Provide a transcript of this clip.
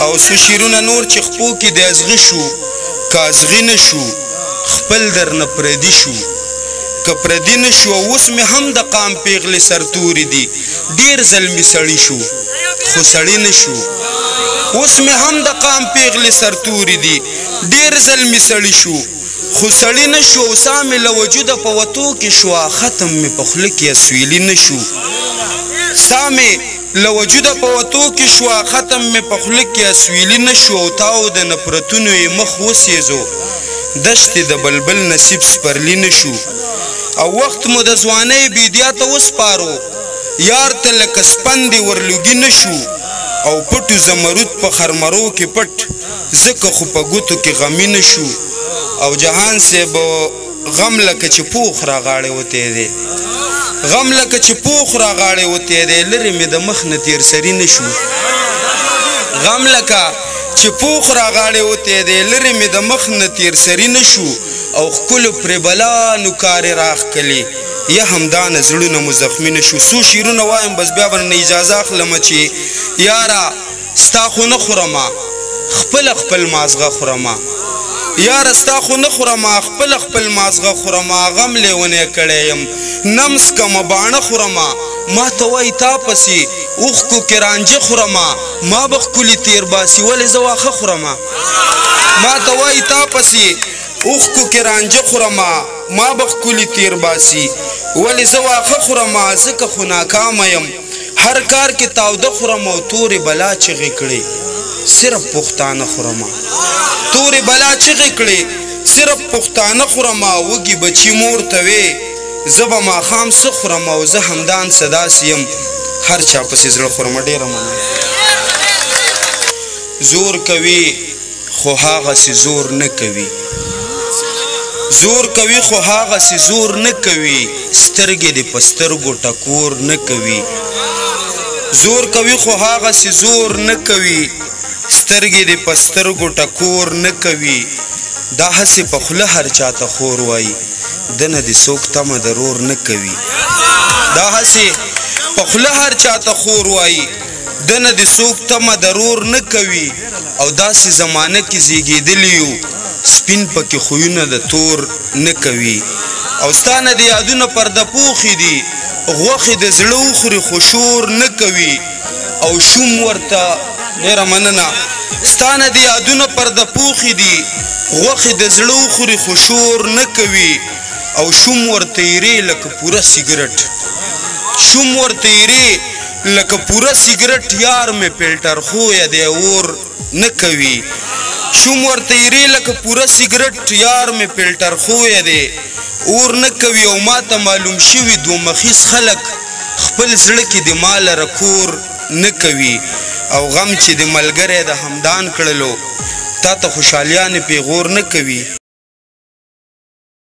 او څو شیرونه نور چې خپو کې د ازغي شو که ازغي نه شو خپل درنه پردي شو که پردي نه شو اوس مې هم د قام پیغلې سرتوري دي ډېر ظلمي سړي شو خو سړي نه شو اوس مې هم د قام پیغلې سرتوري دي ډېر ظلمي سړي شو خو سړي نه شو او سا مې له وجوده په وتو کې شوه ختم مې په خوله کې اسویلي نه شو سا مې له وجوده په وتو کې شوه ختم مې په خوله کې اسویلي نه شو او تاو د نفرتونو یې مخ وسېزو دشتې د بلبل نصیب سپرلی نه شو او وخت مو د ځوانۍ بیدیا ته وسپارو یار ته لکه سپندې ورلوګي نه شو او پټو زمرود په خرمرو کې پټ ځکه خو په ګوتو کې غمي نه شو او جهان صاحب غم لکه چې پوخ را غاړې وتی دی غم لکه چې پوخ را غاړې وتی دی لرې مې د مخ نه تیر سري نه شو غم لکه چې پوخ را غاړې وتی دی لرې مې د مخ نه تیر سري نه شو او ښکلو پرې بلا نوکارې راښکلې یا همدانه زړونه مو زخمي نه شو څو شعرونه وایم بس بیا به نه اجازه اخلمه چې یاره ستا خو نه خورمه خپله خپل مازغه خورمه یاره ستا خو نه خورمه خپله خپل مازغه خورمه غم لیونی کړی یم نمس کمه باڼه خورمه ما ته وایي تا پسې اوښکو کې رانجه خورمه ما به ښکلي تیر باسي ولې زه واښه خورمه ما ته وایي تا پسې اوښکو کې رانجه خورمه ما به ښکلي تیر باسي ولې زه واښه خورمه ځکه خو ناکامه یم هر کار کې تاوده خورم او تورې بلا چغې کړې صرف پښتانه خورمه تورې بلا چغې کړې صرف پښتانه خورمه وږي بچي مور ته وې زه به ماښام څه خورم او زه همدان څه داسې یم هر چا پسې زړه خورمه ډېره مننه زور کوي خو هغسې زور نه کوي زور کوي خو هغسې زور نه کوي سترګې دې په سترګو ټکور نه کوي زور کوي خو هغسې زور نه کوي سترګې دې په سترګو ټکور نه کوي دا هسې په خوله هر چاته خور وایي دنه دې څوک تمه درور نه کوي دا هسې په خوله هر چاته خور وایي دنه دې څوک تمه درور نه کوي او داسې زمانه کې زیږېدلي یو سپین پکې خویونه د تور نه کوي او ستا نه د یادونه پرده پوخې دي غوښې د زړه وخوري خو شور نه کوي او شوم ورته ډېره مننه ستا نه د یادونه پرده پوخې دي غوښې د زړه وخوري خو شور نه کوي او شوم ورته ایرې لکه پوره سیګرټ شوم ورته ایرې لکه پوره سیګرټ یار مې فلټر خویه دی اور نه کوي شوم ورته ایرې لکه پوره سیګرټ یار مې فلټر خویه دی اور نه کوي او ما ته معلوم شوي دوه مخیز خلک خپل زړه کې د ما لره کور نه کوي او غم چې د ملګری د همدان کړلو تا ته خوشحالیانې پیغور نه کوي